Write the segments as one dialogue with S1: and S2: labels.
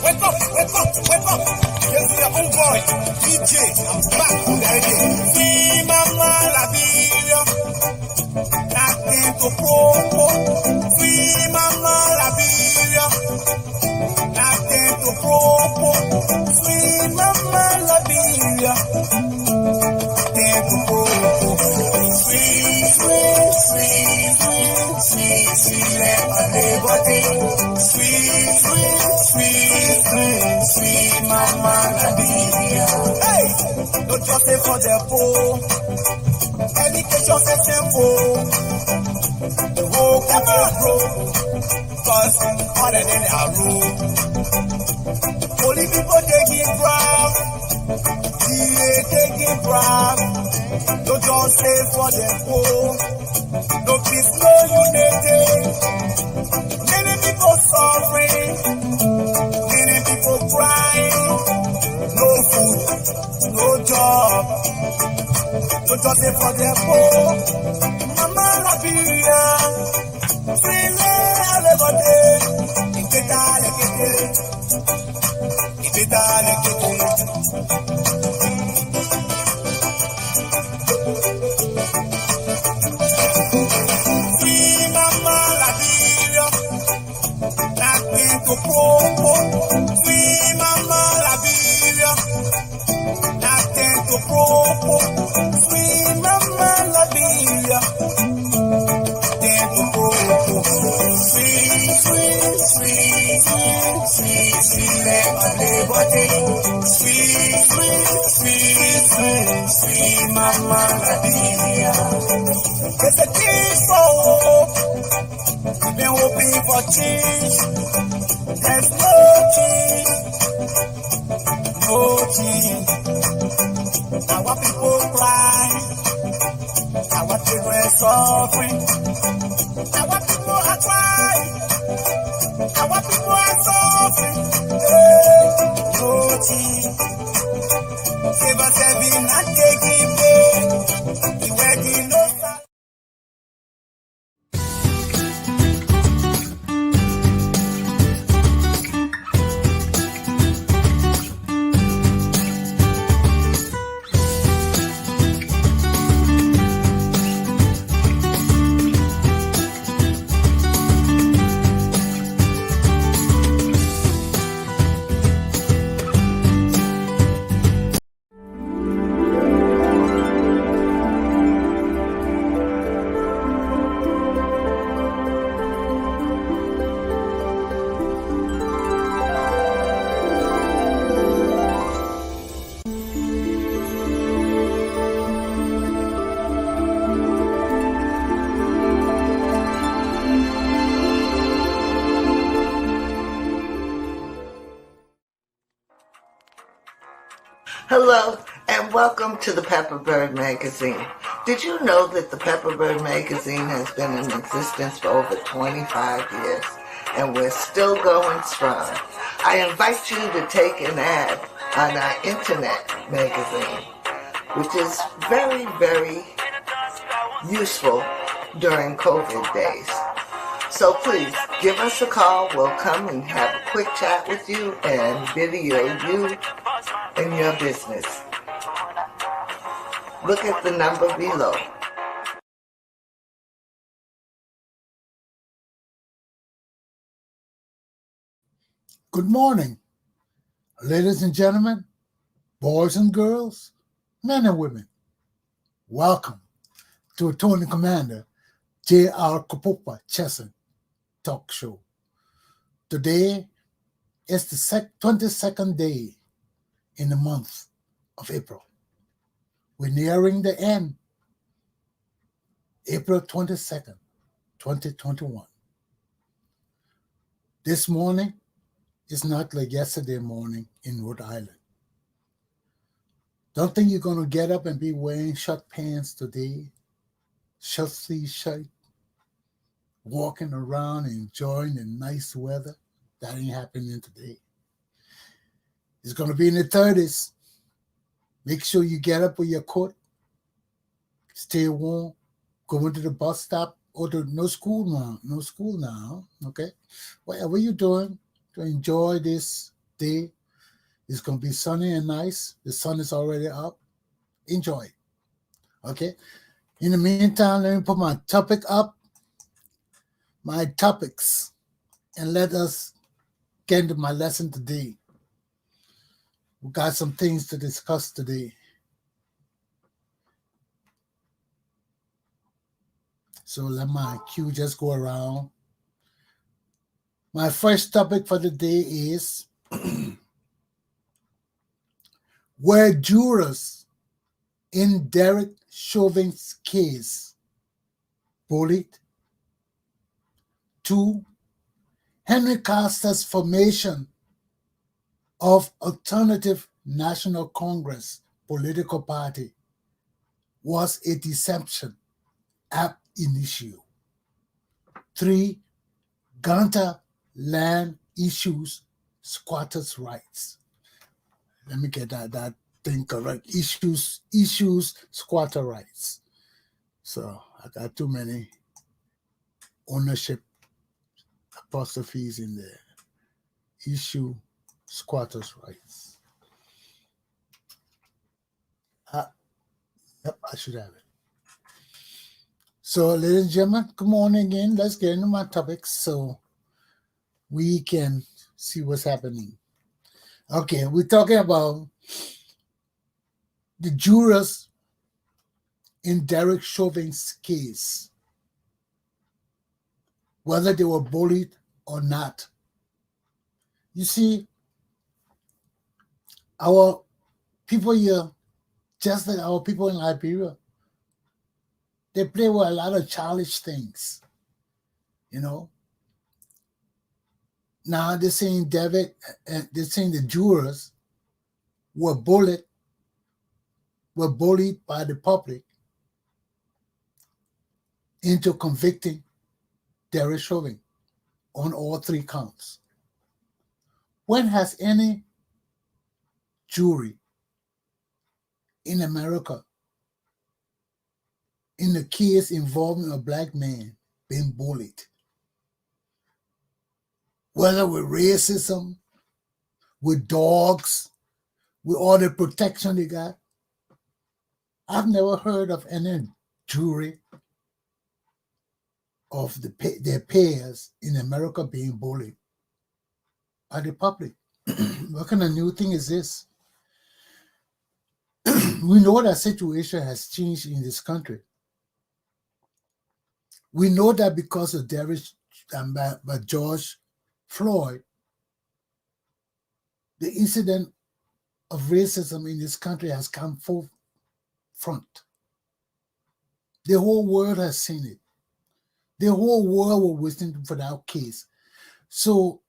S1: Wake up, wake up, wake up. Here's your own boy, DJ. I'm back on the idea. See Mama Liberia, nothing to propo. See Mama Liberia, nothing to propo. See Mama Liberia, nothing to propo. Sweet, sweet, sweet, sweet, sweet, sweet, let my liberty. Sweet, sweet, sweet, sweet, sweet Mama Liberia. Hey, don't just say for the poor. Education is simple. The whole country grow. Cause other than our rule. Only people taking grab. DA taking grab. Don't just say for the poor. No peace, no unity. Many people suffering. Many people crying. No food, no job. Don't just say for the poor. Mama Liberia. Free everybody. If it all get it. If it all get it. Free Mama Liberia. Nothing to propo. Free Mama Liberia. Nothing to propo. Free Mama Liberia. Nothing to propo. Sweet, sweet, sweet, sweet, sweet, sweet, let my liberty. Sweet, sweet, sweet, sweet, sweet Mama Liberia. It's a change for hope. We've been hoping for change. There's no change. No change. Our people cry. Our children suffering. Our people are crying. Our people are suffering. Hey, no change. Save us every not taking pain. The wedding no stop.
S2: Hello, and welcome to the Pepperbird Magazine. Did you know that the Pepperbird Magazine has been in existence for over 25 years, and we're still going strong? I invite you to take an ad on our internet magazine, which is very, very useful during COVID days. So please, give us a call. We'll come and have a quick chat with you and video you and your business. Look at the number below.
S3: Good morning, ladies and gentlemen, boys and girls, men and women. Welcome to Attorney Commander Galpohkpa Chesson Talk Show. Today is the 22nd day in the month of April. We're nearing the end. April 22nd, 2021. This morning is not like yesterday morning in Rhode Island. Don't think you're going to get up and be wearing short pants today, short sleeve shirt, walking around enjoying the nice weather. That ain't happening today. It's going to be in the 30s. Make sure you get up with your coat, stay warm, go into the bus stop or to no school now, okay? Whatever you're doing to enjoy this day, it's going to be sunny and nice. The sun is already up. Enjoy, okay? In the meantime, let me put my topics, and let us get into my lesson today. We got some things to discuss today. So let my cue just go around. My first topic for the day is were jurors in Derek Chauvin's case bullied? 2. Henry Custer's formation of Alternative National Congress political party was a deception ab initio. 3. Ganta land issues squatters' rights. Let me get that thing correct. Issues squatter rights. So I got too many ownership apostrophes in there. Issue squatters' rights. Yep, I should have it. So, ladies and gentlemen, good morning again. Let's get into my topics so we can see what's happening. Okay, we're talking about the jurors in Derek Chauvin's case, whether they were bullied or not. You see, our people here, just like our people in Liberia, they play with a lot of childish things, you know. Now they're saying the jurors were bullied by the public into convicting Derek Chauvin on all 3 counts. When has any jury in America in the case involving a black man been bullied? Whether with racism, with dogs, with all the protection they got. I've never heard of any jury of their peers in America being bullied by the public. What kind of new thing is this? We know that situation has changed in this country. We know that because of George Floyd, the incident of racism in this country has come forefront. The whole world has seen it. The whole world was waiting for that case. So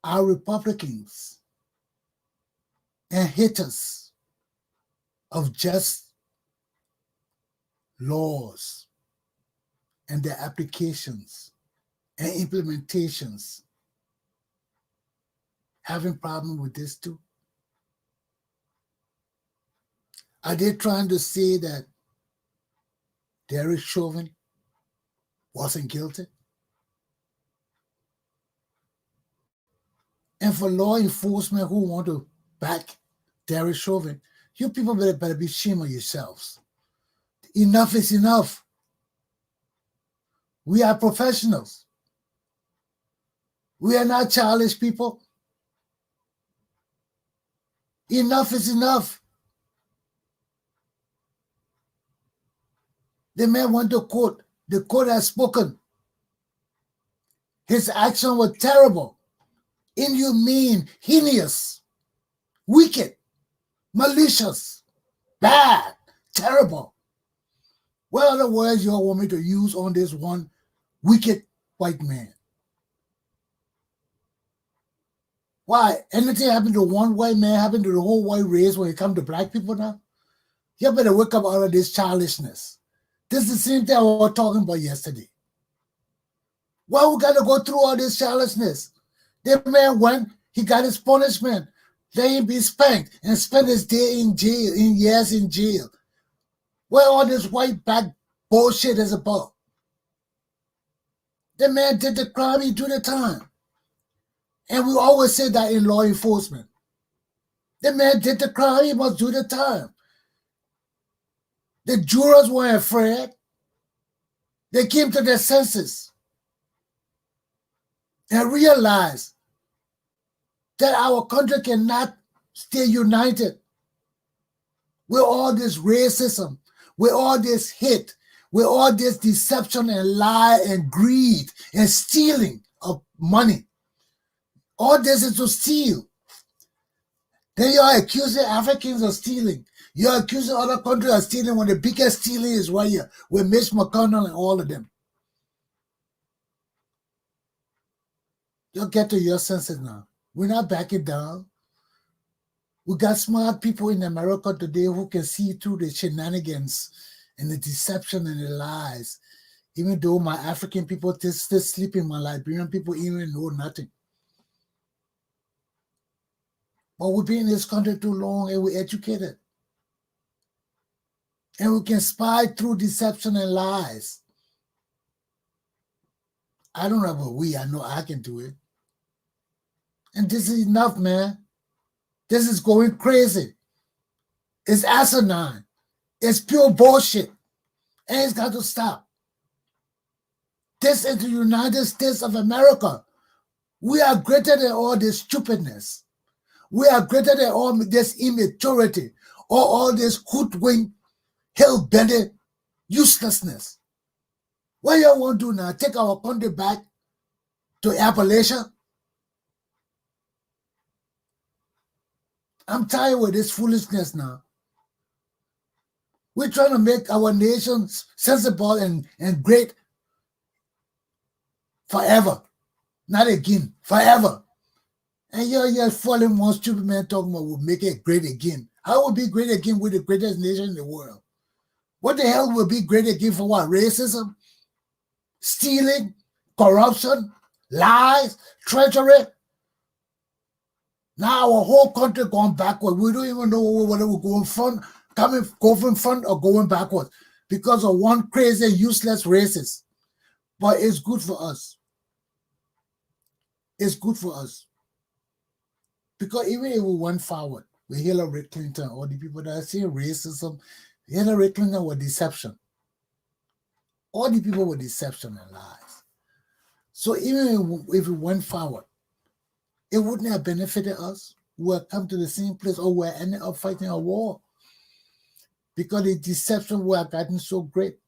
S3: our Republicans and haters of just laws and their applications and implementations having problem with this too? Are they trying to say that Derek Chauvin wasn't guilty? And for law enforcement who want to back Derek Chauvin, you people better be ashamed of yourselves. Enough is enough. We are professionals. We are not childish people. Enough is enough. The man went to court. The court has spoken. His action was terrible, inhumane, heinous, wicked, malicious, bad, terrible. What other words you all want me to use on this one wicked white man? Why? Anything happened to one white man happened to the whole white race when it comes to black people now? You better wake up out of this childishness. This is the same thing I was talking about yesterday. Why we got to go through all this childishness? The man went, he got his punishment. Let him be spanked and spend his day in jail, years in jail. Where all this white back bullshit is about? The man did the crime, he do the time. And we always say that in law enforcement. The man did the crime, he must do the time. The jurors weren't afraid. They came to their senses and realized that our country cannot stay united with all this racism, with all this hate, with all this deception and lie and greed and stealing of money. All this is to steal. Then you're accusing Africans of stealing. You're accusing other countries of stealing when the biggest stealing is right here with Mitch McConnell and all of them. You'll get to your senses now. We're not backing down. We got smart people in America today who can see through the shenanigans and the deception and the lies. Even though my African people still sleeping, my Liberian people even know nothing. But we've been in this country too long and we're educated. And we can spy through deception and lies. I don't know about we, I know I can do it. And this is enough, man. This is going crazy. It's asinine. It's pure bullshit. And it's got to stop. This is the United States of America. We are greater than all this stupidness. We are greater than all this immaturity or all this hoodwink, hillbilly uselessness. What y'all want to do now? Take our country back to Appalachia? I'm tired with this foolishness now. We're trying to make our nation sensible and great forever. Not again, forever. And you're falling one stupid man talking about we'll make it great again. How will it be great again with the greatest nation in the world? What the hell will be great again for what? Racism? Stealing? Corruption? Lies? Treachery? Now our whole country going backward. We don't even know whether we're going from front or going backwards because of one crazy, useless racist. But it's good for us. It's good for us. Because even if we went forward with Hillary Clinton or the people that are saying racism, Hillary Clinton was deception. All the people were deception and lies. So even if we went forward, it wouldn't have benefited us. We would come to the same place or we ended up fighting a war. Because the deception would have gotten so great.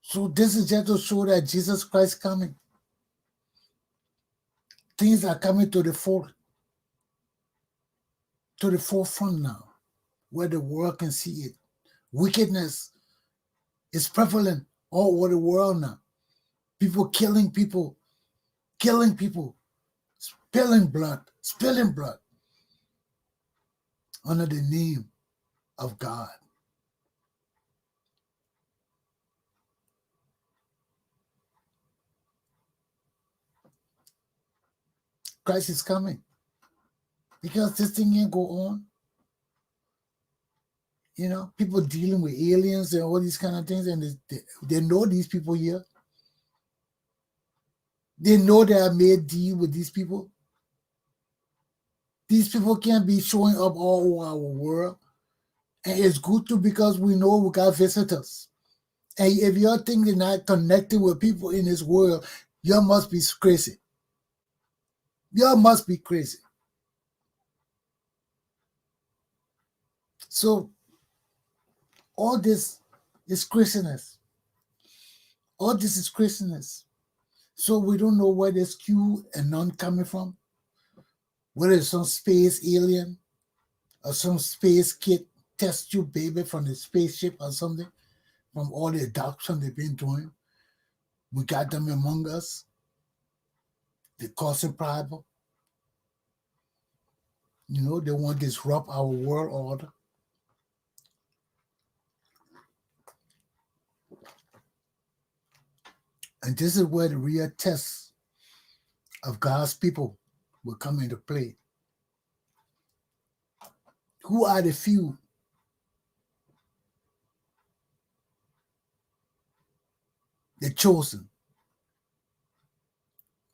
S3: So this is just to show that Jesus Christ coming. Things are coming to the forefront now, where the world can see it. Wickedness is prevalent all over the world now. People killing people, spilling blood under the name of God. Christ is coming. Because this thing ain't go on. You know, people dealing with aliens and all these kind of things, and they know these people here. They know they have made deal with these people. These people can't be showing up all over our world. And it's good too because we know we got visitors. And if you're thinking not connecting with people in this world, you must be crazy. You must be crazy. So all this is craziness. All this is craziness. So we don't know where this Q and none coming from. Whether it's some space alien or some space kid test tube baby from the spaceship or something, from all the adoption they've been doing. We got them among us. They're causing problem. You know, they want to disrupt our world order. And this is where the real test of God's people will come into play. Who are the few? the chosen.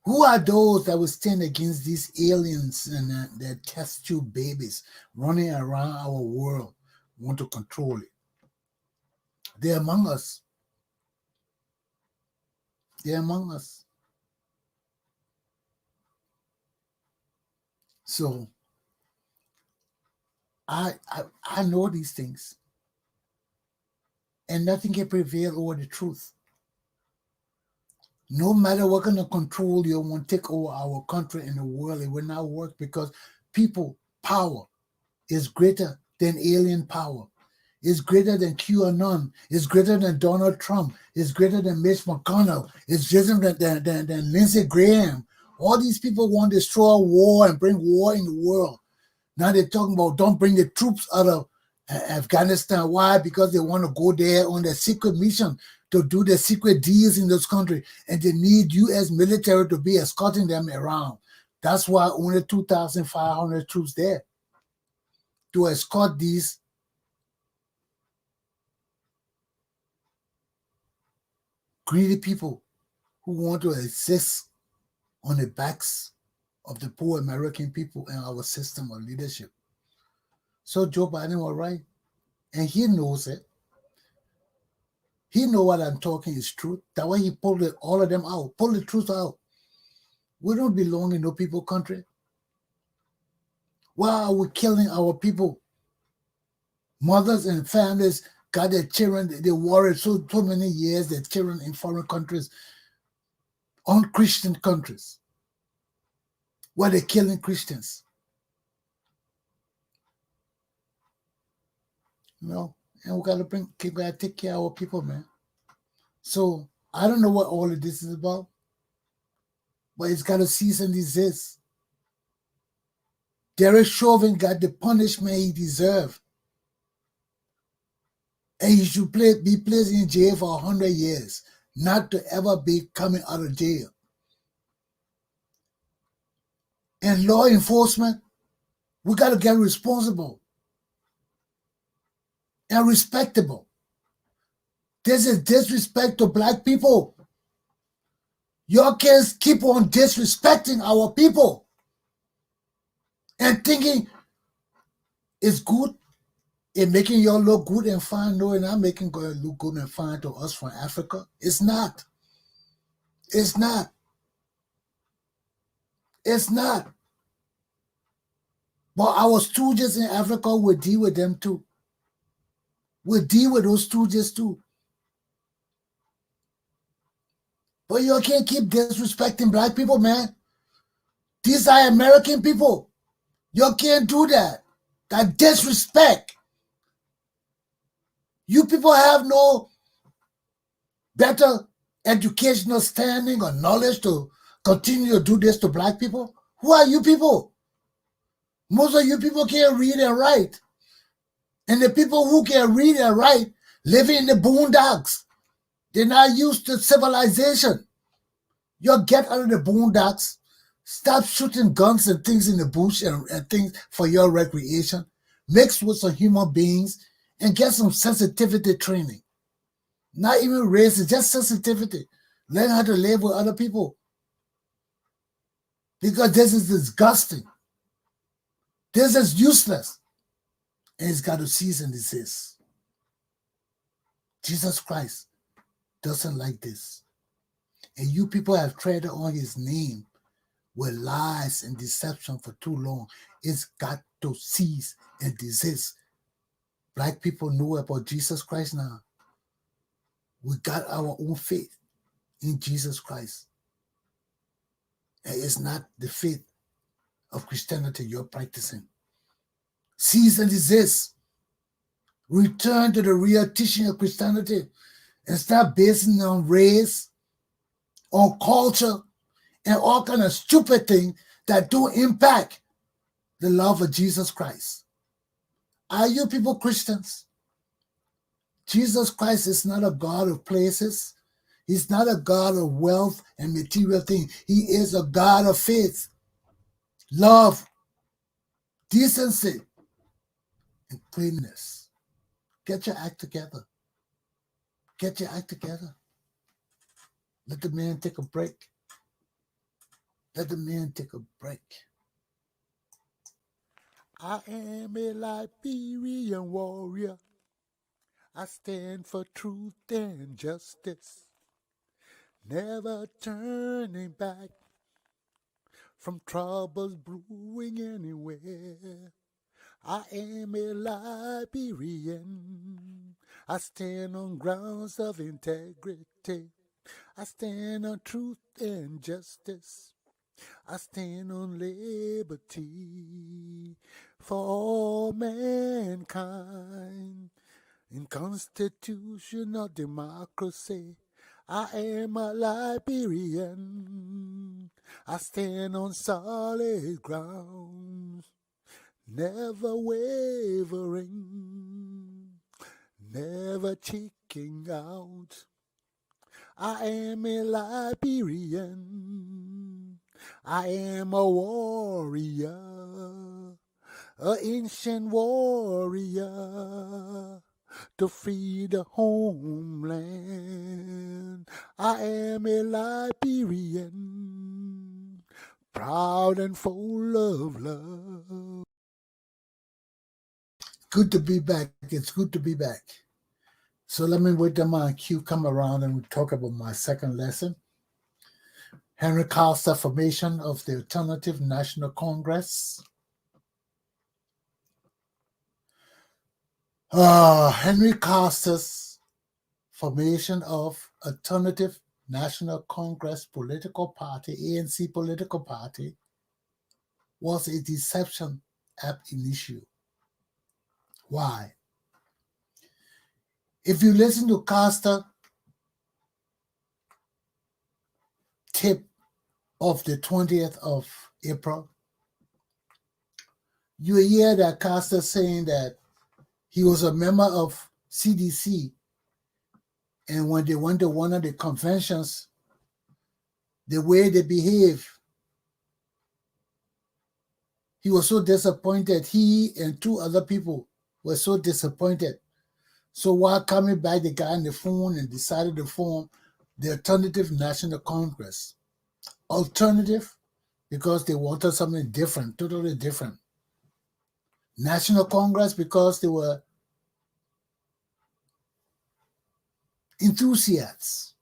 S3: Who are those that will stand against these aliens and their test tube babies running around our world, want to control it? They're among us. They're among us. So I know these things. And nothing can prevail over the truth. No matter what kind of control you want to take over our country and the world, it will not work because people power is greater than alien power. It's greater than QAnon. It's greater than Donald Trump. It's greater than Mitch McConnell. It's greater than Lindsey Graham. All these people want to destroy war and bring war in the world. Now they're talking about don't bring the troops out of Afghanistan. Why? Because they want to go there on their secret mission to do their secret deals in those countries, and they need U.S. military to be escorting them around. That's why only 2,500 troops there to escort these greedy people who want to exist on the backs of the poor American people and our system of leadership. So Joe Biden was right, and he knows it. He knows what I'm talking is truth. That's why he pulled all of them out, pull the truth out. We don't belong in no people country. Why are we killing our people? Mothers and families got their children, they worried so many years, their children in foreign countries, unchristian countries, where they're killing Christians. You know, and we gotta take care of our people, man. So I don't know what all of this is about, but it's gotta cease and desist. Derek Chauvin got the punishment he deserved. And he should be placed in jail for 100 years, not to ever be coming out of jail. And law enforcement, we got to get responsible and respectable. This is disrespect to black people. Your kids keep on disrespecting our people and thinking it's good. It's making y'all look good and fine. No, it's not making God look good and fine to us from Africa. It's not. It's not. It's not. But our stooges in Africa will deal with them too. We'll deal with those stooges too. But you can't keep disrespecting black people, man. These are American people. You can't do that. That disrespect. You people have no better educational standing or knowledge to continue to do this to black people. Who are you people? Most of you people can't read and write. And the people who can read and write live in the boondocks. They're not used to civilization. You get out of the boondocks. Stop shooting guns and things in the bush and things for your recreation. Mix with some human beings and get some sensitivity training. Not even race, just sensitivity. Learn how to live with other people. Because this is disgusting. This is useless. And it's got to cease and desist. Jesus Christ doesn't like this. And you people have traded on his name with lies and deception for too long. It's got to cease and desist. Black people know about Jesus Christ now. We got our own faith in Jesus Christ. And it's not the faith of Christianity you're practicing. Cease and desist. Return to the real teaching of Christianity and stop basing it on race, on culture, and all kind of stupid things that do impact the love of Jesus Christ. Are you people Christians? Jesus Christ is not a God of places. He's not a God of wealth and material things. He is a God of faith, love, decency, and cleanness. Get your act together. Get your act together. Let the man take a break. Let the man take a break. I am a Liberian warrior. I stand for truth and justice, never turning back from troubles brewing anywhere. I am a Liberian. I stand on grounds of integrity. I stand on truth and justice. I stand on liberty for all mankind. In constitutional democracy, I am a Liberian. I stand on solid grounds, never wavering, never checking out. I am a Liberian. I am a warrior, an ancient warrior, to free the homeland. I am a Liberian, proud and full of love. Good to be back. It's good to be back. So let me wait till my cue come around and we talk about my second lesson. Henry Costa formation of the Alternative National Congress. Henry Costa's formation of Alternative National Congress political party, ANC political party, was a deception ab initio. Why? If you listen to Costa tip of the 20th of April, you hear that Costa saying that he was a member of CDC, and when they went to one of the conventions, the way they behaved, he was so disappointed. He and two other people were so disappointed. So while coming back, they got on the phone and decided to form the Alternative National Congress. Alternative because they wanted something different, totally different. National Congress because they were enthusiasts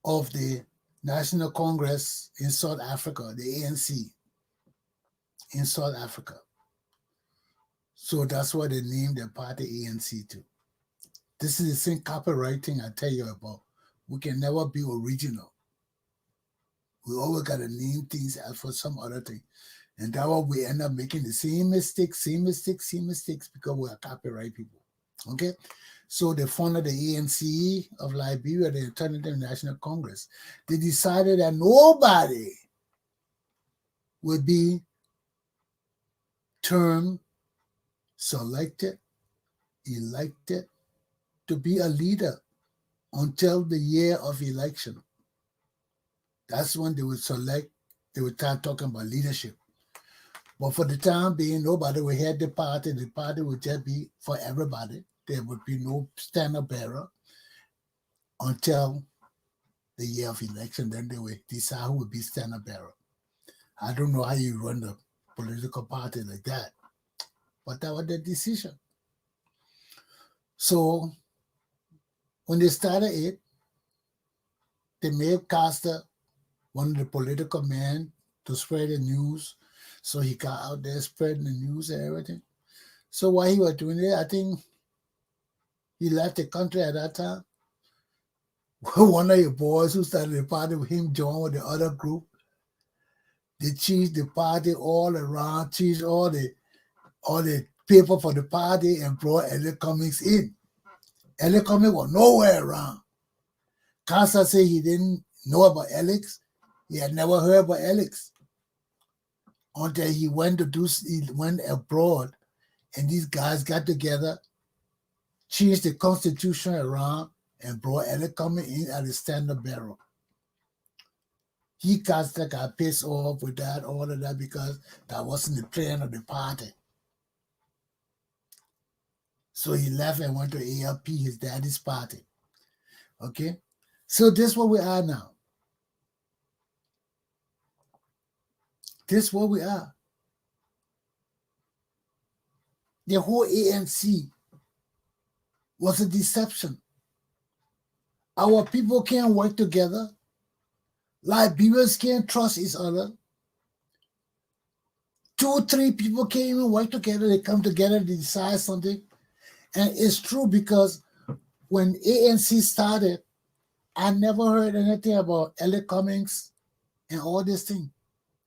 S3: of the National Congress in South Africa, the ANC in South Africa. So that's why they named their party ANC too. This is the same copywriting I tell you about. We can never be original. We always got to name things as for some other thing. And that's why we end up making the same mistakes because we are copyright people. Okay? So they founded the ANC of Liberia, the Alternative National Congress. They decided that nobody would be termed, selected, elected to be a leader until the year of election. That's when they would select, they would start talking about leadership. But for the time being, nobody would head the party. The party would just be for everybody. There would be no standard bearer until the year of election. Then they would decide who would be standard bearer. I don't know how you run the political party like that, but that was the decision. So when they started it, they made Costa one of the political men to spread the news. So he got out there spreading the news and everything. So while he was doing it, I think he left the country at that time. One of your boys who started the party with him joined with the other group. They changed the party all around, changed all the paper for the party and brought Elliot Cummings in. Elliot Cummings was nowhere around. Costa said he didn't know about Alex. He had never heard about Alex until he went abroad, and these guys got together, changed the constitution around, and brought Elliot Cummings in as a standard bearer. He got pissed off with that, all of that, because that wasn't the plan of the party. So he left and went to ALP, his daddy's party. Okay? So this is what we are now. This is what we are. The whole ANC was a deception. Our people can't work together. Liberians can't trust each other. 2, 3 people can't even work together. They come together, they decide something. And it's true because when ANC started, I never heard anything about Elliot Cummings and all this thing.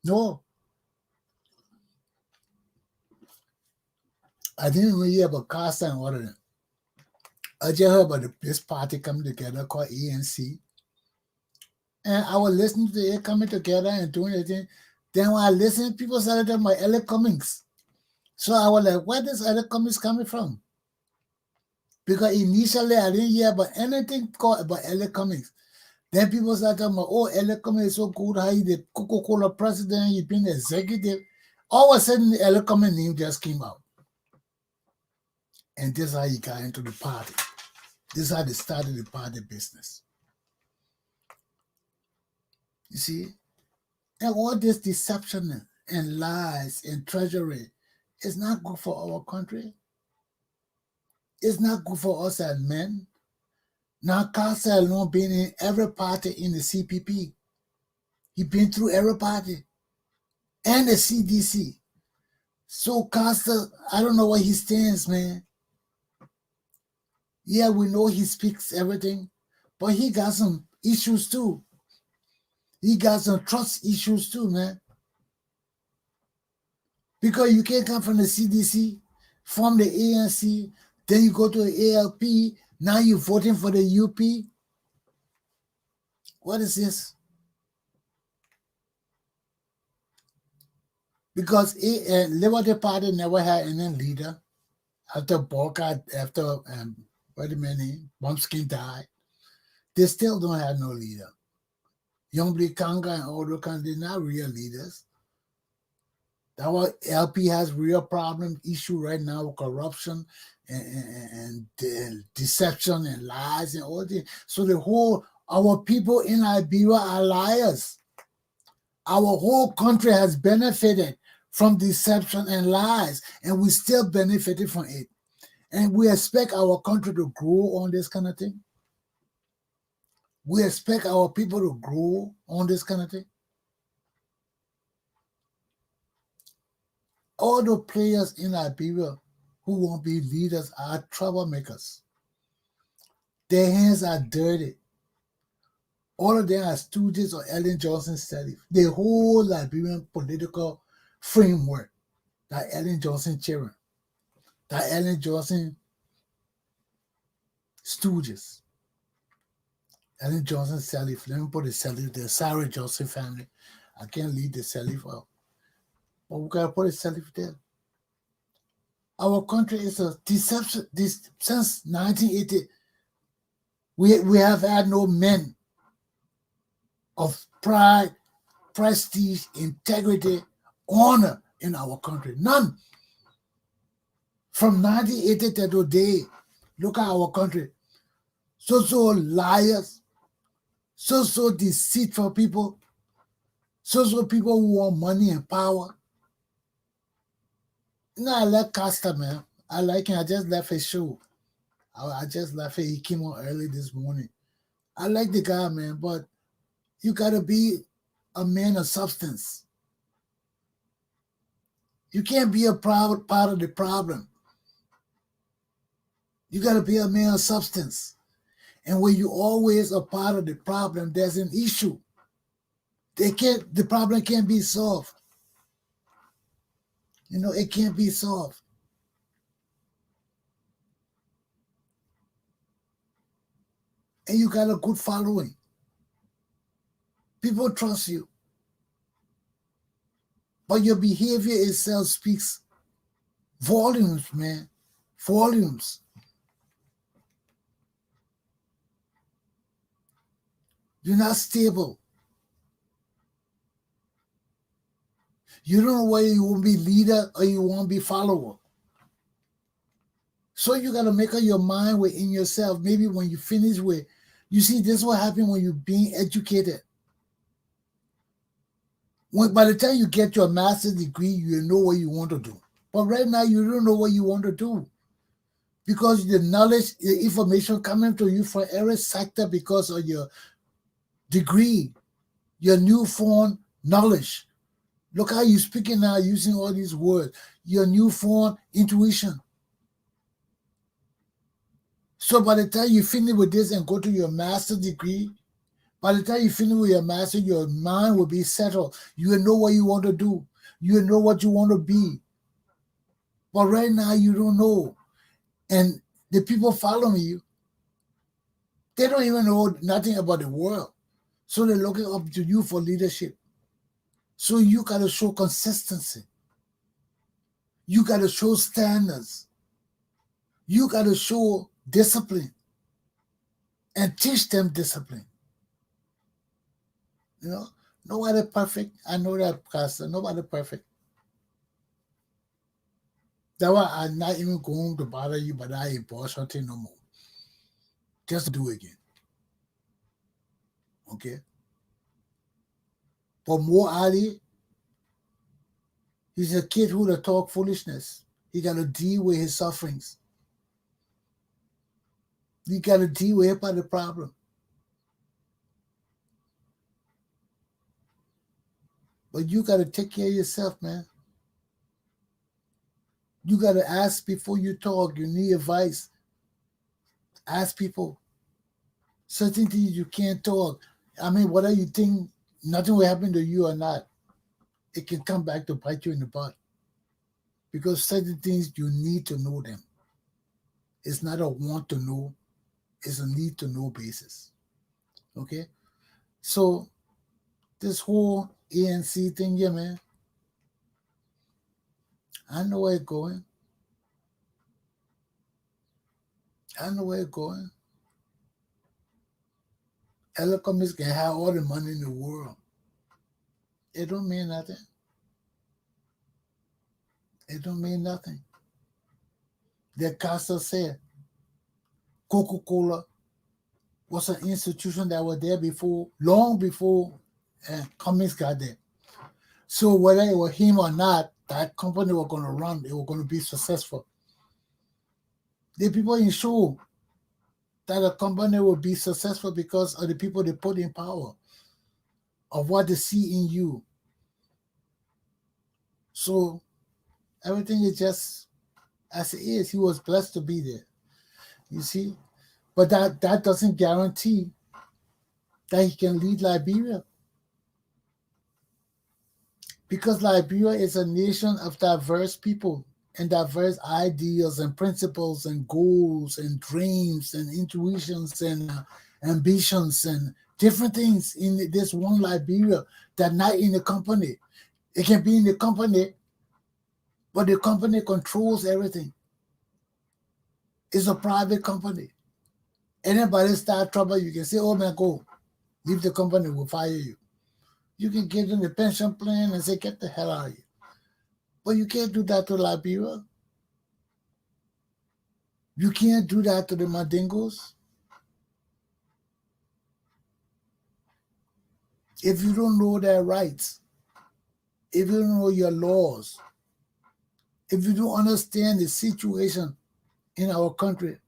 S3: No. I didn't really hear about Costa and all of them. I just heard about this party coming together called ANC. And I was listening to it coming together and doing everything. Then when I listened, people started talking about Elliot Cummings. So I was like, where does Elliot Cummings coming from? Because initially I didn't hear about anything called about Elliot Cummings. Then people started talking about, oh, Elliot Cummings is so good, how he the Coca-Cola president, he been executive. All of a sudden, the Elliot Cummings name just came out. And this is how he got into the party. This is how they started the party business. You see? And all this deception and lies and treachery is not good for our country. It's not good for us as men. Now, Costa alone been in every party in the CPP. He been through every party. And the CDC. So Costa, I don't know where he stands, man. Yeah, we know he speaks everything, but he got some issues too. He got some trust issues too, man. Because you can't come from the CDC, from the ANC, then you go to the ALP, now you're voting for the UP. What is this? Because Liberty Party never had any leader. After Borka, after wait a minute, Bumskin died, they still don't have no leader. Youngblade Kanga and all those kinds, they're not real leaders. That why LP has real problem issue right now with corruption and deception and lies and all that. So our people in Liberia are liars. Our whole country has benefited from deception and lies, and we still benefited from it. And we expect our country to grow on this kind of thing. We expect our people to grow on this kind of thing. All the players in Liberia who won't be leaders are troublemakers. Their hands are dirty. All of them are stooges of Ellen Johnson's study. The whole Liberian political framework that Ellen Johnson children, that Ellen Johnson stooges. Ellen Johnson Salif, let me put the Salif, the Sarah Johnson family. I can't leave the Salif out. But we gotta put a Salif there. Our country is a deception. Since 1980, we have had no men of pride, prestige, integrity, honor in our country. None. From 1980 to today, look at our country. So liars, so deceitful people, so people who want money and power. No, I like Costa, man. I like him. I just left his show. I just left it. He came on early this morning. I like the guy, man, but you got to be a man of substance. You can't be a part of the problem. You got to be a man of substance. And when you're always a part of the problem, there's an issue. The problem can't be solved. You know, it can't be solved. And you got a good following. People trust you. But your behavior itself speaks volumes, man. Volumes. You're not stable. You don't know whether you want to be leader or you want to be follower. So you got to make up your mind within yourself. Maybe when you finish with You see, this is what happens when you're being educated. By the time you get your master's degree, you know what you want to do. But right now, you don't know what you want to do. Because the knowledge, the information coming to you from every sector because of your degree, your newfound knowledge. Look how you're speaking now, using all these words. Your newfound intuition. So by the time you finish with this and go to your master's degree, by the time you finish with your master, your mind will be settled. You will know what you want to do. You will know what you want to be. But right now, you don't know. And the people following you, they don't even know nothing about the world. So they're looking up to you for leadership. So you got to show consistency. You got to show standards. You got to show discipline and teach them discipline. You know, nobody perfect. I know that, Pastor. Nobody perfect. That's why I'm not even going to bother you, but I ain't boss something no more. Just do it again. Okay? But more Ali, he's a kid who talk foolishness. He got to deal with his sufferings. He got to deal with it by the problem. But you got to take care of yourself, man. You got to ask before you talk. You need advice. Ask people. Certain things you can't talk. I mean, whether you think nothing will happen to you or not, it can come back to bite you in the butt. Because certain things, you need to know them. It's not a want to know. It's a need to know basis. Okay? So, this whole ANC thing, yeah, man, I know where it's going. I know where it's going. Other companies can have all the money in the world. It don't mean nothing. It don't mean nothing. The Casa said Coca-Cola was an institution that was there before, long before companies got there. So whether it was him or not, that company was going to run. It was going to be successful. The people ensure that a company will be successful because of the people they put in power, of what they see in you. So everything is just as it is. He was blessed to be there. You see? But that doesn't guarantee that he can lead Liberia. Because Liberia is a nation of diverse people and diverse ideas and principles and goals and dreams and intuitions and ambitions and different things in this one Liberia that not in the company. It can be in the company, but the company controls everything. It's a private company. Anybody start trouble, you can say, oh man, go. Leave the company, we'll fire you. You can get in the pension plan and say, get the hell out of here. But you can't do that to Liberia. You can't do that to the Mandingos. If you don't know their rights, if you don't know your laws, if you don't understand the situation in our country,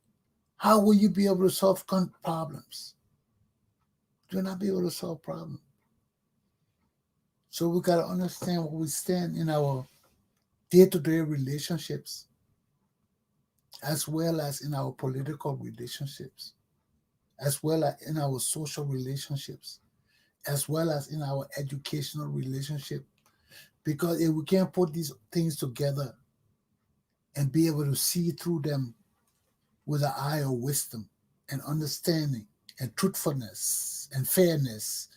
S3: how will you be able to solve problems? You'll not be able to solve problems. So we got to understand where we stand in our day-to-day relationships, as well as in our political relationships, as well as in our social relationships, as well as in our educational relationship. Because if we can't put these things together and be able to see through them with an eye of wisdom and understanding and truthfulness and fairness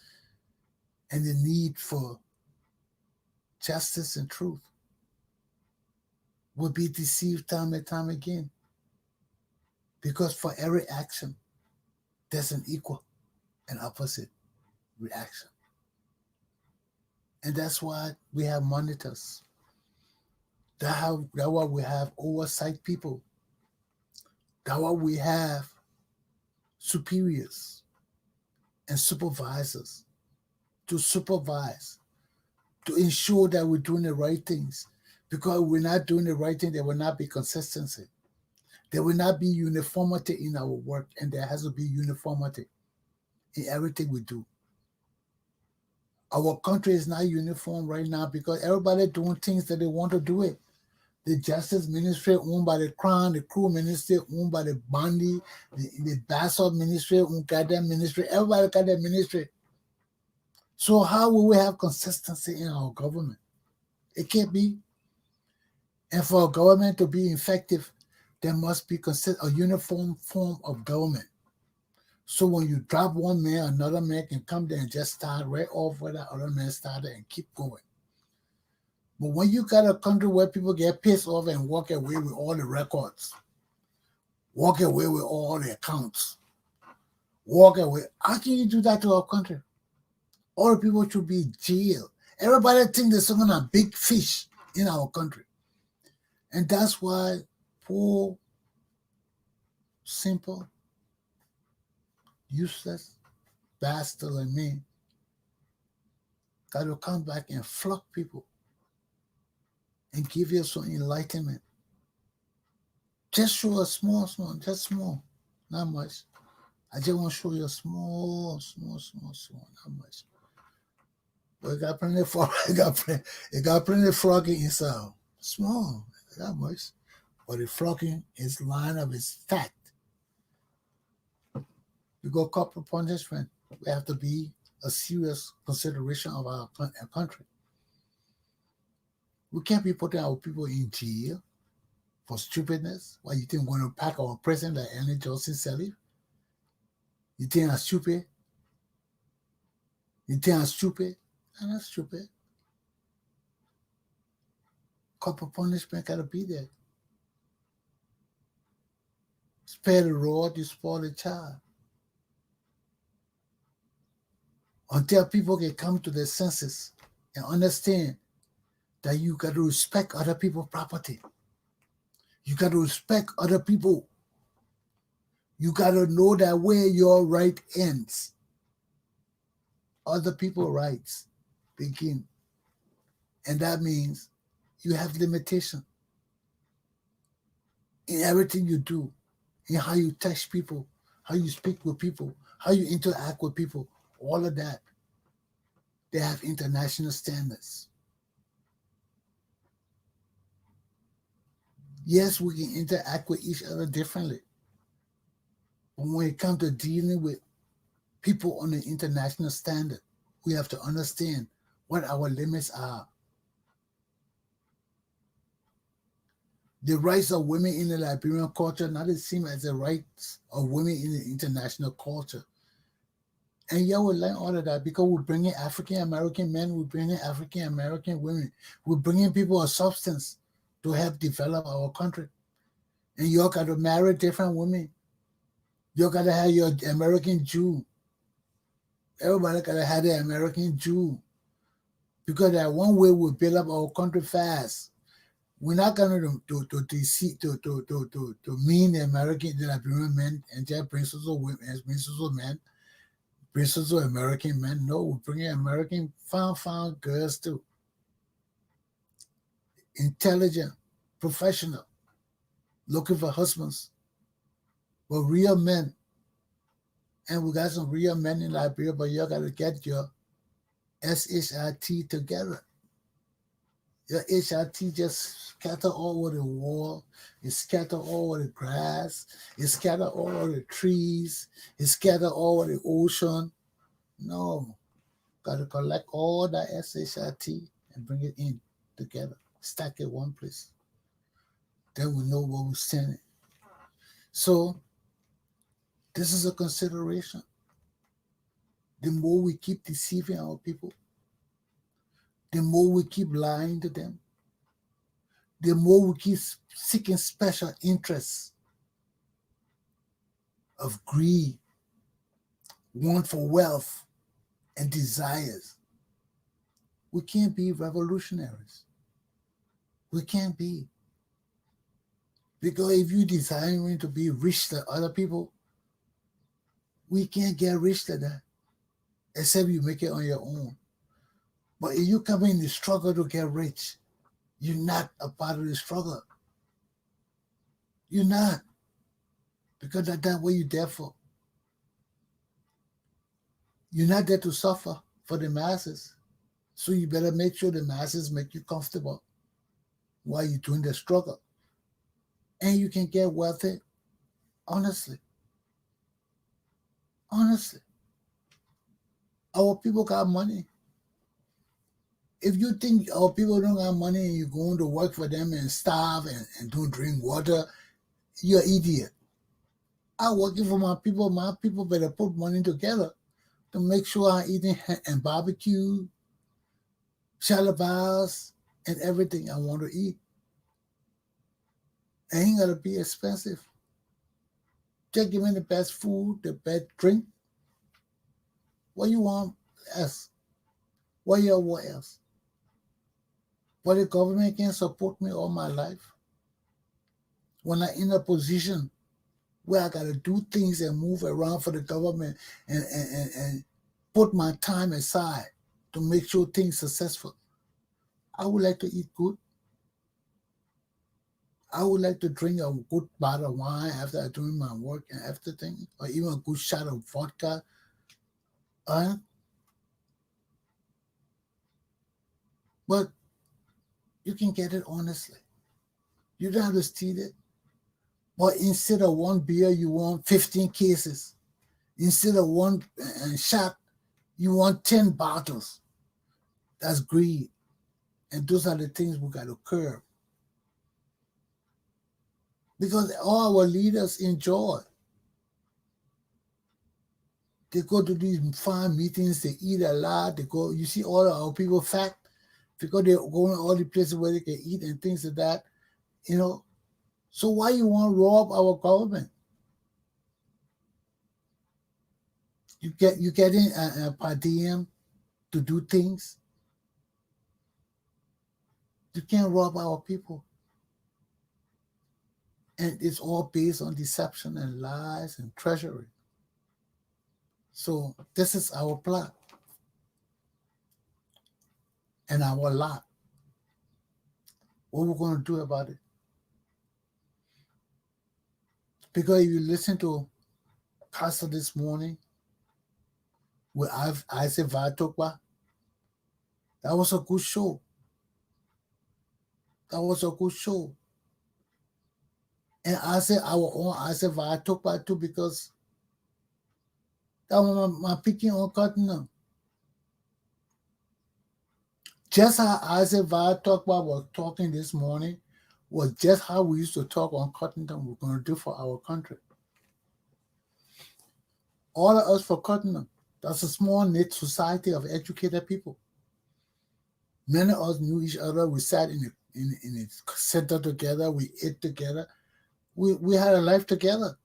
S3: and the need for justice and truth, we'll be deceived time and time again. Because for every action, there's an equal and opposite reaction. And that's why we have monitors. That's why we have oversight people. That's why we have superiors. and supervisors to supervise, to ensure that we're doing the right things. Because if we're not doing the right thing, there will not be consistency. There will not be uniformity in our work, and there has to be uniformity in everything we do. Our country is not uniform right now because everybody doing things that they want to do it. The Justice Ministry owned by the Crown, the Crew Ministry owned by the Bondi, the Basalt Ministry owned by that ministry. Everybody got their ministry. So how will we have consistency in our government? It can't be. And for a government to be effective, there must be a uniform form of government. So when you drop one man, another man can come there and just start right off where that other man started and keep going. But when you got a country where people get pissed off and walk away with all the records, walk away with all the accounts, walk away, how can you do that to our country? All the people should be jailed. Everybody thinks there's some kind of big fish in our country. And that's why poor, simple, useless bastard like me got to come back and flog people and give you some enlightenment. Just show a small, just small, not much. I just want to show you a small, not much. But it got plenty of frog, it got plenty of frogging inside. Small, not much. But the frogging is line up, is fat. We go corporal punishment. We have to be a serious consideration of our country. We can't be putting our people in jail for stupidness. Why you think we're going to pack our president like Annie Johnson Sirleaf? You think I'm stupid? You think I'm stupid? I'm not stupid. Corporal punishment got to be there. Spare the rod, you spoil the child. Until people can come to their senses and understand that you got to respect other people's property. You got to respect other people. You got to know that where your right ends, other people's rights begin. And that means you have limitation in everything you do, in how you touch people, how you speak with people, how you interact with people, all of that. They have international standards. Yes, we can interact with each other differently. But when it comes to dealing with people on the international standard, we have to understand what our limits are. The rights of women in the Liberian culture not the same as the rights of women in the international culture. And yeah, we learn all of that because we're bringing African American men, we're bringing African American women, we're bringing people of substance to help develop our country. And you all got to marry different women. You got to have your American Jew. Everybody got to have their American Jew. Because that one way we build up our country fast. We're not going to mean the American, the Liberian men and just princess of women, princess of men, princess of American men. No, we're bringing American found girls too. Intelligent, professional, looking for husbands, but real men. And we got some real men in Liberia, but you got to get your SHIT together. Your HIT just scatter all over the wall. It's scatter all over the grass. It's scatter all over the trees. It's scatter all over the ocean. No. Got to collect all that SHIT and bring it in together. Stack it one place. Then we know what we're sending. So, this is a consideration. The more we keep deceiving our people, the more we keep lying to them, the more we keep seeking special interests of greed, want for wealth, and desires. We can't be revolutionaries. We can't be. Because if you're desiring to be rich to other people, we can't get rich to that. except you make it on your own. But if you come in the struggle to get rich, you're not a part of the struggle. You're not. Because that's what you're there for. You're not there to suffer for the masses. So you better make sure the masses make you comfortable while you're doing the struggle. And you can get wealthy, honestly. Honestly. Our people got money. If you think our people don't have money and you're going to work for them and starve and don't drink water, you're an idiot. I'm working for my people. My people better put money together to make sure I'm eating and barbecue, shalabas, and everything I want to eat. It ain't gotta be expensive. Just give me the best food, the best drink. What you want else? What else? But the government can support me all my life. When I'm in a position where I gotta do things and move around for the government and put my time aside to make sure things successful, I would like to eat good. I would like to drink a good bottle of wine after I'm doing my work and everything, or even a good shot of vodka. But you can get it honestly. You don't have to steal it. But instead of one beer, you want 15 cases. Instead of one shot, you want 10 bottles. That's greed. And those are the things we got to curb. Because all our leaders enjoy. They go to these fine meetings, they eat a lot, they go, you see all of our people fat because they're going all the places where they can eat and things like that, you know. So why you want to rob our government? You get in a per diem to do things. You can't rob our people. And it's all based on deception and lies and treachery. So this is our plot and our lot. What we're going to do about it? Because if you listen to Pastor this morning with Isaac Vatokwa, that was a good show. That was a good show. And I said our own Isaac Vatokwa too, because that was my picking on Cottonham. Just how Isaac Vatokwa was talking this morning was just how we used to talk on Cottonham we're going to do for our country. All of us for Cottonham. That's a small knit society of educated people. Many of us knew each other. We sat in a center together. We ate together. We had a life together.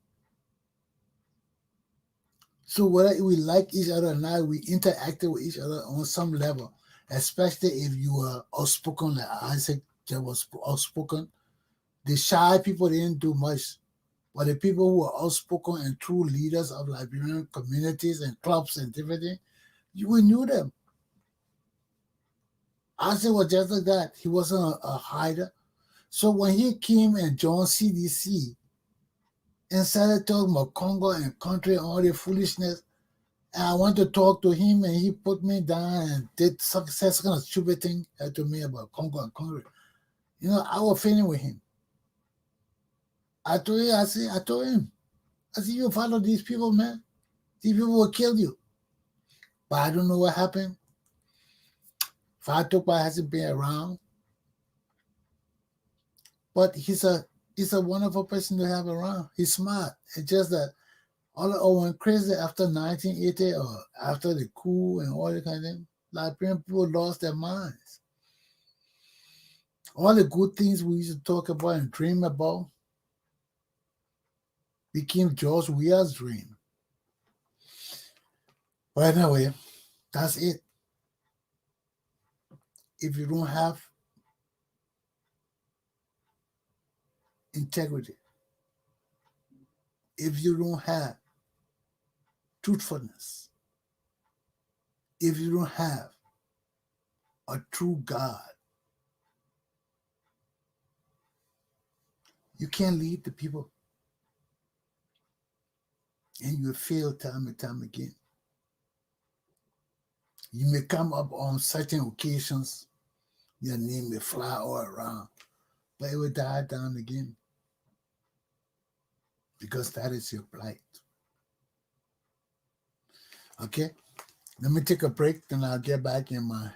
S3: So whether we like each other or not, we interacted with each other on some level, especially if you were outspoken, like Isaac that was outspoken. The shy people didn't do much, but the people who were outspoken and true leaders of Liberian communities and clubs and different things, we knew them. Isaac was just like that. He wasn't a hider. So when he came and joined CDC and started talking about Congo and country and all the foolishness, and I went to talk to him and he put me down and did some kind of stupid thing to me about Congo and country. You know, I was feeling with him. I told him, you follow these people, man. These people will kill you. But I don't know what happened. Fatokpa hasn't been around. But he's a wonderful person to have around. He's smart. It's just that all went crazy after 1980 or after the coup and all that kind of thing. Liberian people lost their minds. All the good things we used to talk about and dream about became George Weah's dream. But anyway, that's it. If you don't have integrity, if you don't have truthfulness, if you don't have a true God, you can't lead the people. And you fail time and time again. You may come up on certain occasions, your name may fly all around, but it will die down again. Because that is your plight. Okay? Let me take a break, then I'll get back in my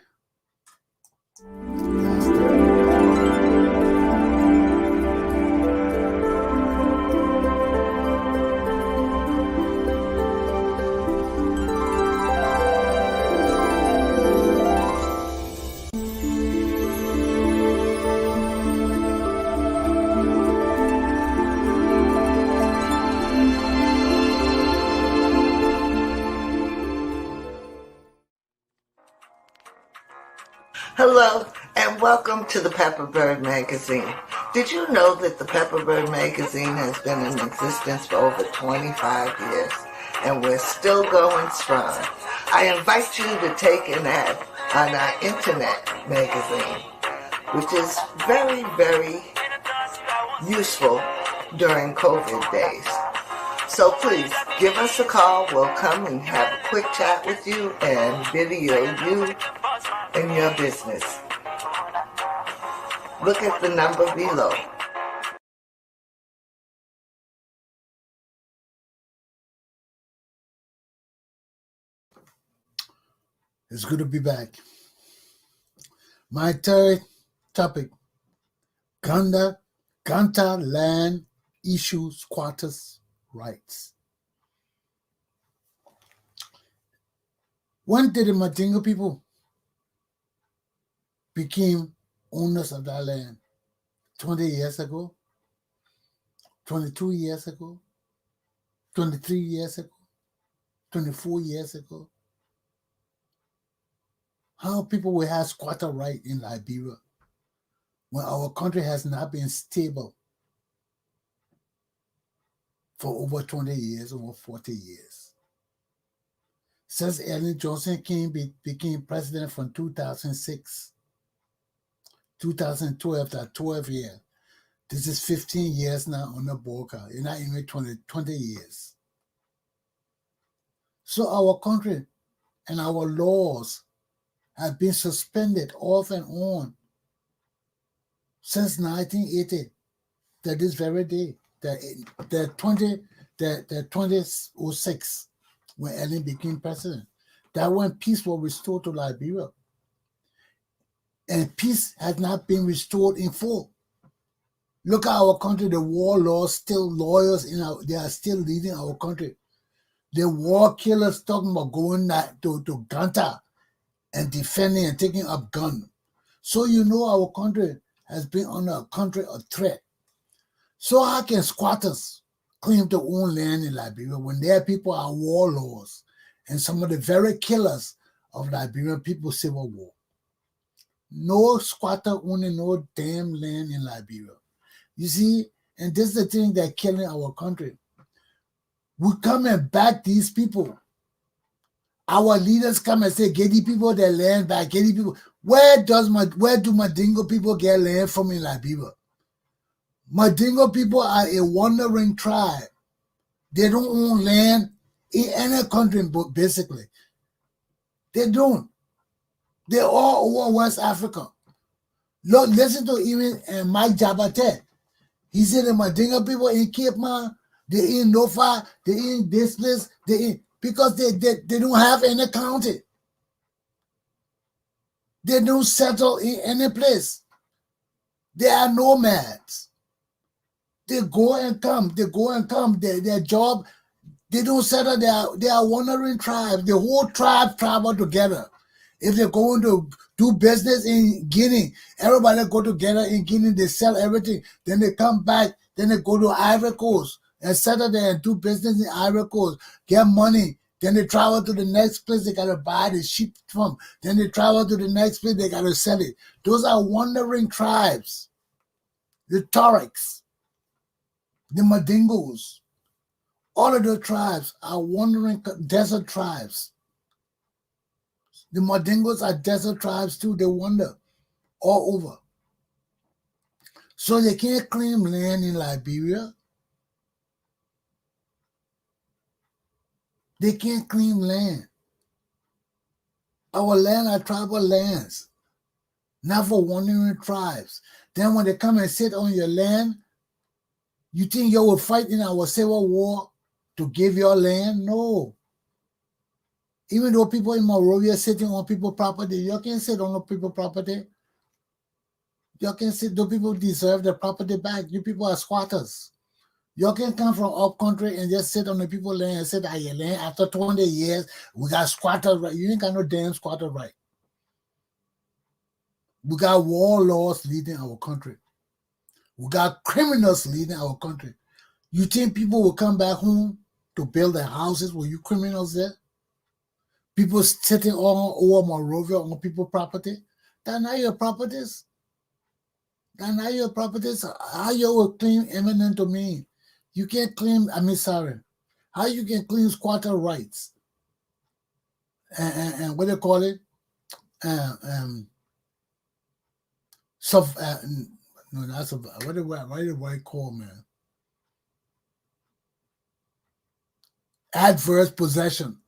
S2: Hello, and welcome to the Pepper Bird Magazine. Did you know that the Pepper Bird Magazine has been in existence for over 25 years, and we're still going strong? I invite you to take an ad on our internet magazine, which is very, very useful during COVID days. So please, give us a call. We'll come and have a quick chat with you and video you and your business. Look at the number below.
S3: It's good to be back. My third topic, Ganta land issue squatters' rights. When did the Mandingo people became owners of that land? 20 years ago? 22 years ago? 23 years ago? 24 years ago? How people will have squatter right in Liberia when our country has not been stable for over 20 years, over 40 years. Since Ellen Johnson became president from 2006, 2012, that 12 years. This is 15 years now on the board. It's not even 20 years. So our country and our laws have been suspended off and on since 1980 to this very day, the 2006, when Ellen became president. That when peace was restored to Liberia. And peace has not been restored in full. Look at our country, the warlords, still lawyers, they are still leading our country. The war killers talking about going to Ganta and defending and taking up guns. So you know our country has been under a country of threat. So how can squatters claim to own land in Liberia when their people are warlords and some of the very killers of Liberian people's civil war? No squatter owning no damn land in Liberia. You see, and this is the thing that's killing our country. We come and back these people. Our leaders come and say, get the people their land back, get the people. Where do Mandingo people get land from in Liberia? Mandingo people are a wandering tribe. They don't own land in any country, basically. They don't. They're all over West Africa. Look, listen to even Mike Jabate. He said the Mandingo people in Cape Man, they in Nofa, they in this place, because they don't have any county. They don't settle in any place. They are nomads. They go and come. Their job, they don't settle. They are wandering tribes. The whole tribe travel together. If they're going to do business in Guinea, everybody go together in Guinea. They sell everything. Then they come back. Then they go to Ivory Coast and settle there and do business in Ivory Coast. Get money. Then they travel to the next place they got to buy the sheep from. Then they travel to the next place they got to sell it. Those are wandering tribes. The Tuaregs, the Mandingos, all of the tribes are wandering desert tribes. The Mandingos are desert tribes too. They wander all over. So they can't claim land in Liberia. They can't claim land. Our land are tribal lands, not for wandering tribes. Then when they come and sit on your land, you think you will fight in our civil war to give your land? No. Even though people in Monrovia sitting on people's property, you can't sit on people's property. You can sit, those people deserve their property back. You people are squatters. You can come from up country and just sit on the people's land and sit on your land. After 20 years, we got squatters right. You ain't got no damn squatter right. We got warlords leading our country. We got criminals leading our country. You think people will come back home to build their houses with you criminals there? People sitting all over Monrovia on people's property? That's not your properties. That's not your properties. How you will claim eminent domain? You can't claim, how you can claim squatter rights? And what do you call it? No, that's what do I call, man? Adverse possession.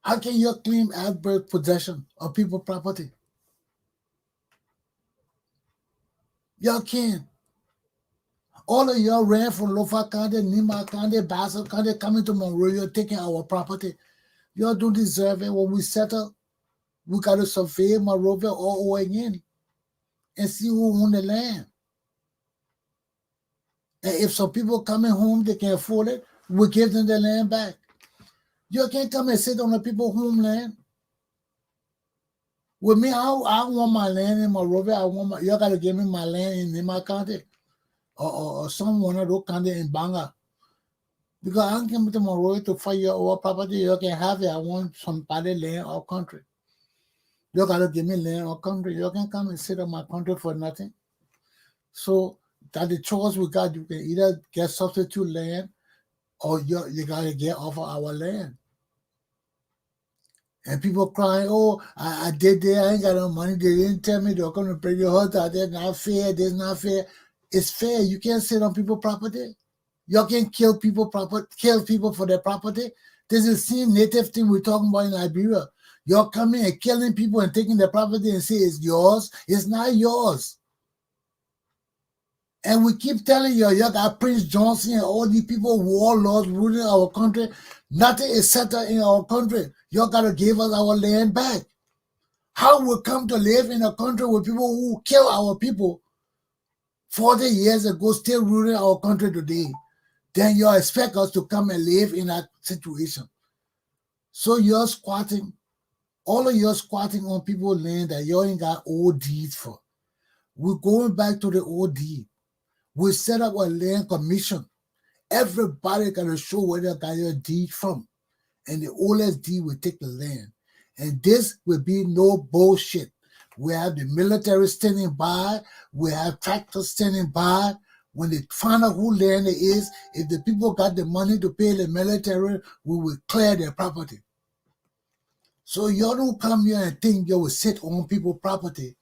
S3: How can you claim adverse possession of people's property? Y'all can. All of y'all ran from Lofa County, Nima County, Bassel County, coming to Monrovia, taking our property. Y'all don't deserve it. When we settle, we got to survey Monrovia all over again and see who own the land. And if some people coming home, they can afford it, we give them the land back. You can't come and sit on the people's homeland. With me, I want my land in Monrovia. You got to give me my land in Nima County or some one of those county in Banga. Because I don't come to Monrovia to fight your over property. You can have it. I want somebody land or country. You got to give me land or country. You can come and sit on my country for nothing. So that the choice we got, you can either get substitute land or you got to get off of our land. And people crying, oh, I did that, I ain't got no money. They didn't tell me they were going to bring your house out there. Not fair, this not fair. It's fair. You can't sit on people's property. You can kill people for their property. This is the same native thing we're talking about in Liberia. You're coming and killing people and taking their property and say it's yours. It's not yours. And we keep telling you got Prince Johnson and all these people, warlords ruling our country. Nothing is settled in our country. You got to give us our land back. How we come to live in a country with people who kill our people 40 years ago, still ruling our country today? Then you expect us to come and live in that situation. So you're squatting, all of you squatting on people's land that you ain't got old deeds for. We're going back to the old deed. We set up a land commission. Everybody got to show where they got your deed from. And the oldest deed will take the land. And this will be no bullshit. We have the military standing by. We have tractors standing by. When they find out who land it is, if the people got the money to pay the military, we will clear their property. So you don't come here and think you will sit on people's property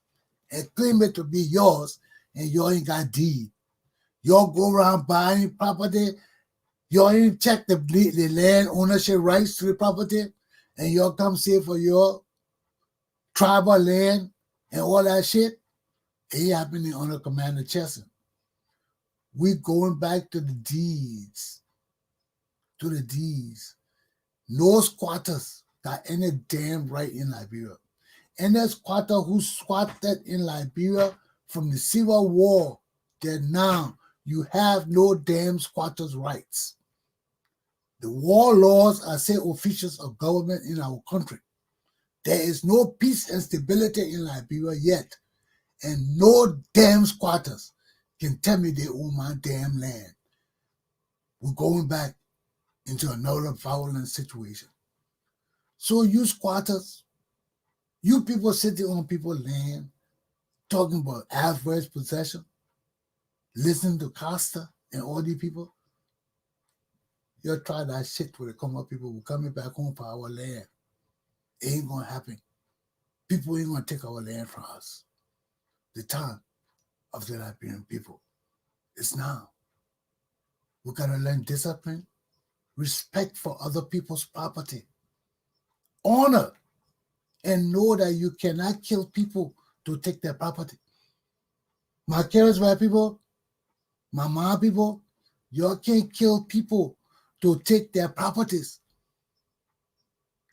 S3: and claim it to be yours and you ain't got deed. You go around buying property, you ain't check the land ownership rights to the property, and you come say for your tribal land and all that shit. It happening under Commander Chesson. We going back to the deeds. To the deeds. No squatters got any damn right in Liberia. Any squatter who squatted in Liberia from the Civil War, then now you have no damn squatters' rights. The warlords are say officials of government in our country. There is no peace and stability in Liberia yet, and no damn squatters can tell me they own my damn land. We're going back into another violent situation. So you squatters, you people sitting on people's land, talking about adverse possession, listening to Costa and all these people, you'll try that shit for the come up people who coming back home for our land. It ain't gonna happen. People ain't going to take our land from us. The time of the Liberian people is now. We got to learn discipline, respect for other people's property, honor, and know that you cannot kill people to take their property. My Caribbean white people, my Mama people, you can't kill people to take their properties.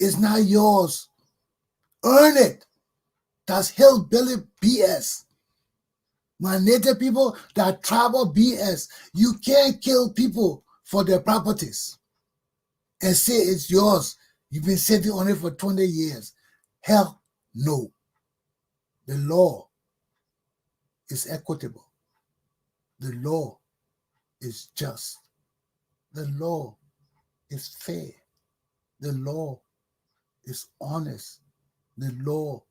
S3: It's not yours. Earn it. That's hillbilly BS. My native people, that tribal BS. You can't kill people for their properties and say it's yours. You've been sitting on it for 20 years. Hell no. The law is equitable. The law is just. The law is fair. The law is honest. The law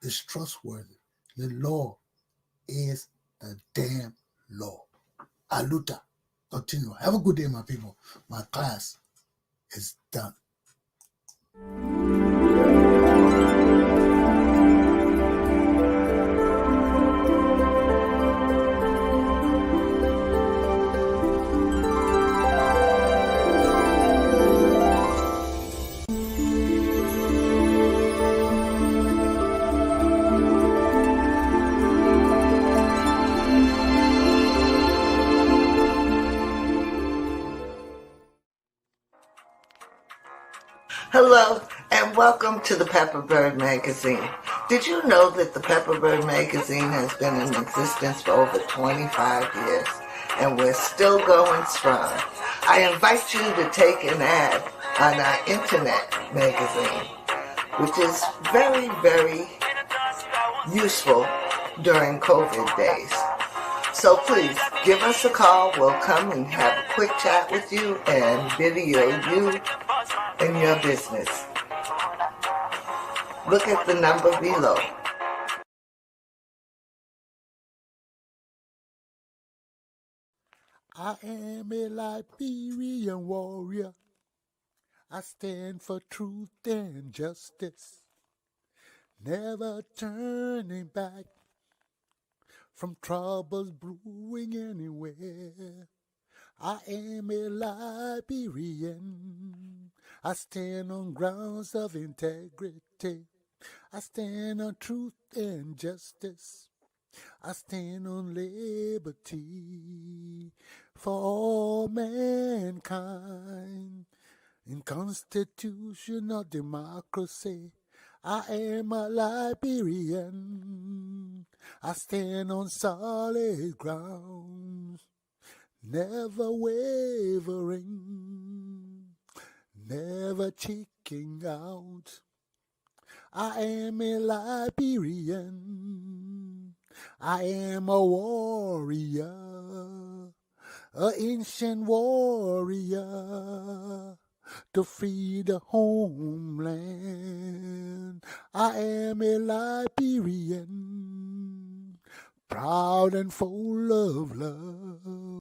S3: is trustworthy. The law is the damn law. Aluta. Continue. Have a good day, my people. My class is done.
S2: Hello, and welcome to the Pepper Bird Magazine. Did you know that the Pepper Bird Magazine has been in existence for over 25 years, and we're still going strong? I invite you to take an ad on our internet magazine, which is very, very useful during COVID days. So please, give us a call. We'll come and have a quick chat with you and video you and your business. Look at the number below.
S3: I am a Liberian warrior. I stand for truth and justice, never turning back from troubles brewing anywhere. I am a Liberian. I stand on grounds of integrity. I stand on truth and justice. I stand on liberty for all mankind. In constitutional democracy, I am a Liberian. I stand on solid grounds, never wavering, never checking out. I am a Liberian. I am a warrior, an ancient warrior, to free the homeland. I am a Liberian, proud and full of love.